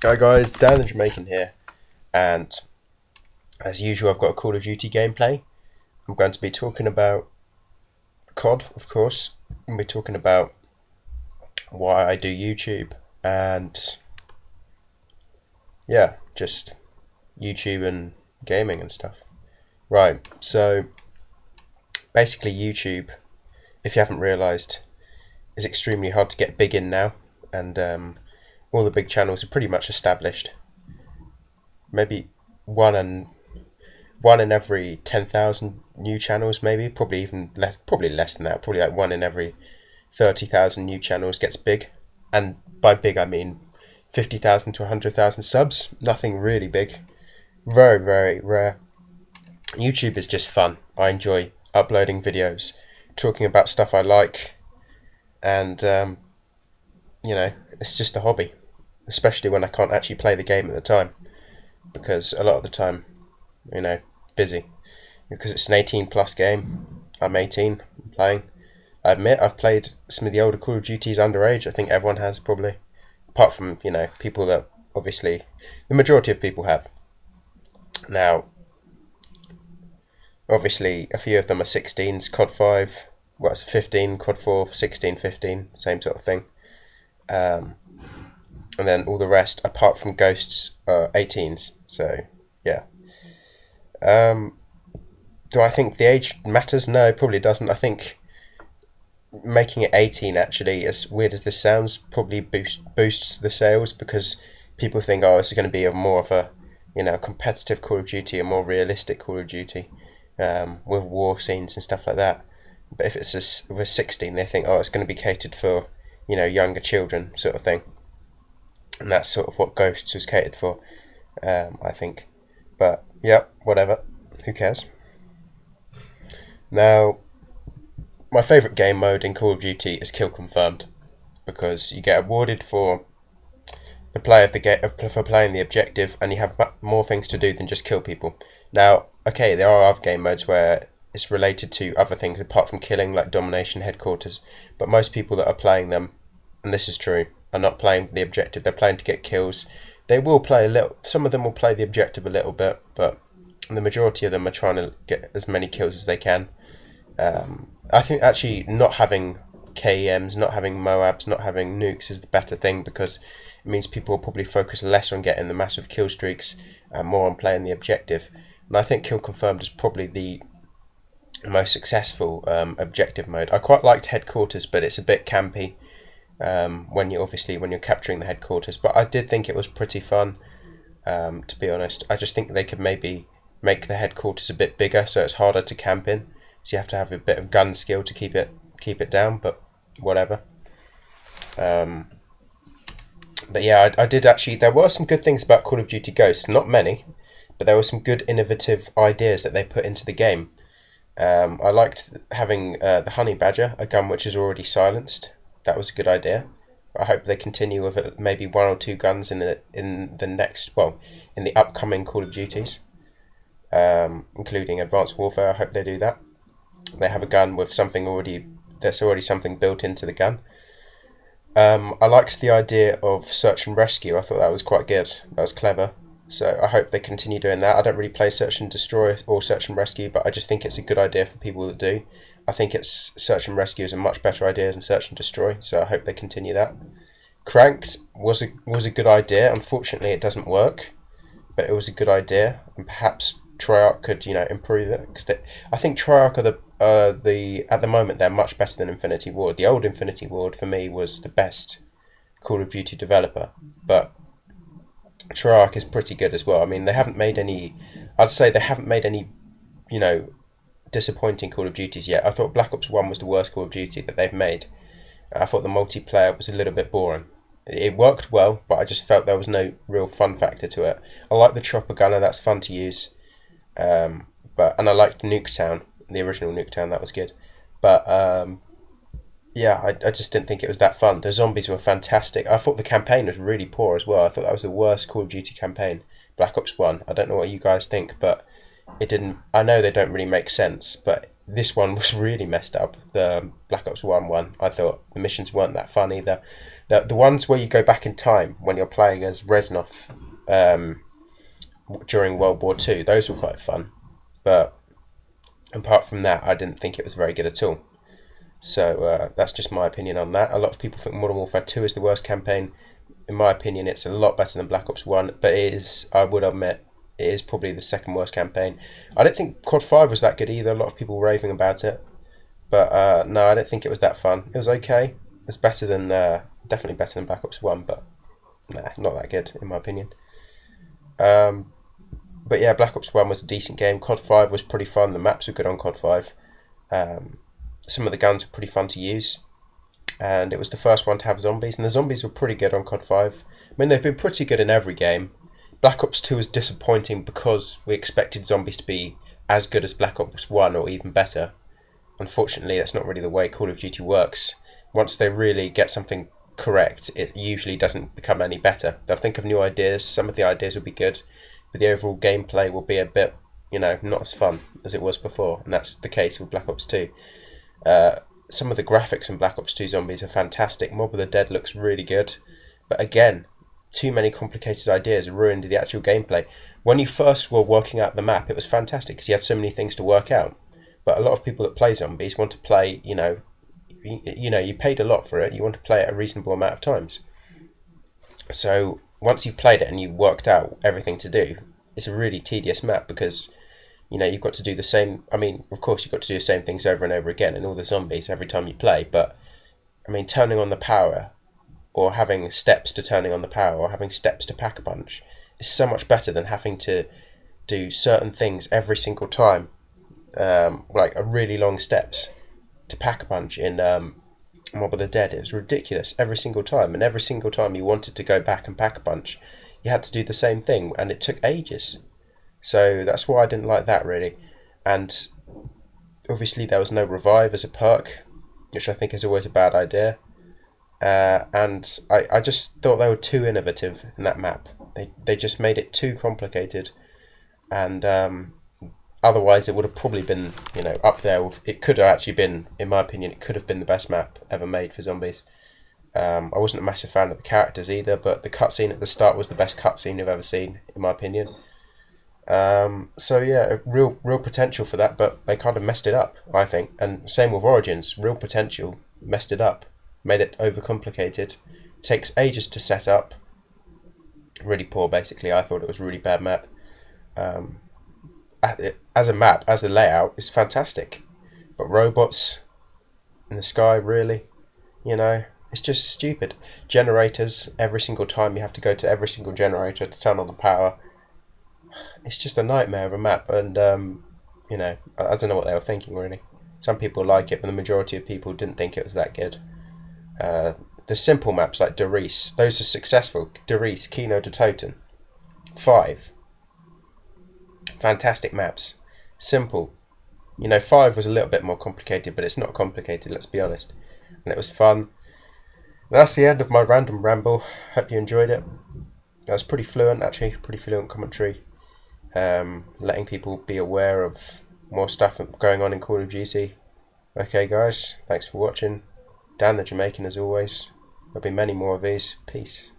Hi guys, Dan the Jamaican here, and as usual I've got a Call of Duty gameplay. I'm going to be talking about COD, of course. I'm going to be talking about why I do YouTube, and yeah, just YouTube and gaming and stuff. Right, so basically YouTube, if you haven't realised, is extremely hard to get big in now, and all the big channels are pretty much established. Maybe one in every 10,000 new channels, maybe, probably less than that, probably like one in every 30,000 new channels gets big. And by big I mean 50,000 to 100,000 subs. Nothing really big, very, very rare. YouTube is just fun. I enjoy uploading videos, talking about stuff I like, and it's just a hobby, especially when I can't actually play the game at the time, because a lot of the time, busy, because it's an 18 plus game. I'm 18, I'm playing. I admit I've played some of the older Call of Duties underage. I think everyone has, probably, apart from people that obviously the majority of people have. Now obviously a few of them are 16s, COD 5, well, it's 15, COD 4, 16, 15, same sort of thing. And then all the rest, apart from Ghosts, are 18s. So yeah. Do I think the age matters? No, it probably doesn't. I think making it 18, actually, as weird as this sounds, probably boosts the sales, because people think, oh, this is going to be more of a competitive Call of Duty, a more realistic Call of Duty, with war scenes and stuff like that. But if it's with 16, they think, oh, it's going to be catered for younger children, sort of thing. And that's sort of what Ghosts was catered for, I think. But yeah, whatever, who cares. Now, my favourite game mode in Call of Duty is Kill Confirmed, because you get awarded for the play of the game, for playing the objective, and you have more things to do than just kill people. Now, okay, there are other game modes where it's related to other things apart from killing, like Domination, Headquarters, but most people that are playing them, and this is true, are not playing the objective. They're playing to get kills. They will play a little. Some of them will play the objective a little bit, but the majority of them are trying to get as many kills as they can. I think actually not having KEMs, not having MOABs, not having nukes is the better thing, because it means people will probably focus less on getting the massive kill streaks and more on playing the objective. And I think Kill Confirmed is probably the most successful objective mode. I quite liked Headquarters, but it's a bit campy when you're capturing the headquarters. But I did think it was pretty fun, to be honest. I just think they could maybe make the headquarters a bit bigger, so it's harder to camp in. So you have to have a bit of gun skill to keep it down. But whatever. But yeah, I did actually. There were some good things about Call of Duty Ghosts. Not many, but there were some good innovative ideas that they put into the game. I liked having the Honey Badger, a gun which is already silenced. That was a good idea. I hope they continue with it, maybe one or two guns in the upcoming Call of Duties, including Advanced Warfare. I hope they do that. They have a gun with something already something built into the gun. I liked the idea of search and rescue. I thought that was quite good. That was clever. So I hope they continue doing that. I don't really play search and destroy or search and rescue, but I just think it's a good idea for people that do. I think search and rescue is a much better idea than search and destroy, so I hope they continue that. Cranked was a good idea. Unfortunately, it doesn't work, but it was a good idea, and perhaps Treyarch could improve it, because I think Treyarch are at the moment they're much better than Infinity Ward. The old Infinity Ward for me was the best Call of Duty developer, but Treyarch is pretty good as well. I mean, they haven't made any disappointing Call of Duties yet. I thought Black Ops 1 was the worst Call of Duty that they've made. I thought the multiplayer was a little bit boring. It worked well, but I just felt there was no real fun factor to it. I like the chopper gunner, that's fun to use. And I liked Nuketown, the original Nuketown, that was good. But I just didn't think it was that fun. The zombies were fantastic. I thought the campaign was really poor as well. I thought that was the worst Call of Duty campaign, Black Ops 1. I don't know what you guys think, but it didn't. I know they don't really make sense, but this one was really messed up. The Black Ops 1 one, I thought the missions weren't that fun either. The ones where you go back in time when you're playing as Reznov during World War II, those were quite fun. But apart from that, I didn't think it was very good at all. So that's just my opinion on that. A lot of people think Modern Warfare 2 is the worst campaign. In my opinion, it's a lot better than Black Ops 1, but it is, I would admit, it is probably the second worst campaign. I don't think COD 5 was that good either. A lot of people raving about it, but no, I don't think it was that fun. It was okay. It was better than, definitely better than Black Ops 1, but nah, not that good in my opinion. But yeah, Black Ops 1 was a decent game. COD 5 was pretty fun. The maps were good on COD 5. Some of the guns were pretty fun to use, and it was the first one to have zombies, and the zombies were pretty good on COD 5. I mean, they've been pretty good in every game. Black Ops 2 was disappointing because we expected zombies to be as good as Black Ops 1 or even better. Unfortunately, that's not really the way Call of Duty works. Once they really get something correct, it usually doesn't become any better. They'll think of new ideas, some of the ideas will be good, but the overall gameplay will be a bit, not as fun as it was before, and that's the case with Black Ops 2. Some of the graphics in Black Ops 2 Zombies are fantastic. Mob of the Dead looks really good, but again, too many complicated ideas ruined the actual gameplay. When you first were working out the map, it was fantastic because you had so many things to work out. But a lot of people that play Zombies want to play, you paid a lot for it. You want to play it a reasonable amount of times. So once you've played it and you worked out everything to do, it's a really tedious map because you've got to do the same. I mean, of course, you've got to do the same things over and over again in all the zombies every time you play. But I mean, turning on the power, or having steps to turning on the power, or having steps to pack a punch, is so much better than having to do certain things every single time, like a really long steps to pack a punch in Mob of the Dead. It was ridiculous every single time, and every single time you wanted to go back and pack a punch, you had to do the same thing, and it took ages. So that's why I didn't like that really. And obviously there was no revive as a perk, which I think is always a bad idea. And I just thought they were too innovative in that map. They just made it too complicated, and otherwise it would have probably been up there with, it could have actually been, in my opinion, it could have been the best map ever made for zombies. I wasn't a massive fan of the characters either, but the cutscene at the start was the best cutscene I've ever seen, in my opinion. So yeah, real potential for that, but they kind of messed it up, I think. And same with Origins, real potential, messed it up, made it overcomplicated, takes ages to set up, really poor basically. I thought it was a really bad map. As a map, as a layout, it's fantastic, but robots in the sky, really, it's just stupid. Generators, every single time you have to go to every single generator to turn on the power. It's just a nightmare of a map, and I don't know what they were thinking really. Some people like it, but the majority of people didn't think it was that good. The simple maps like Doris, those are successful. Doris, Kino de Toten, 5, fantastic maps, simple. 5 was a little bit more complicated, but it's not complicated, let's be honest, and it was fun. And that's the end of my random ramble. Hope you enjoyed it. That was pretty fluent, actually, pretty fluent commentary. Letting people be aware of more stuff going on in Call of Duty. Okay guys, thanks for watching. Dan the Jamaican as always. There'll be many more of these. Peace.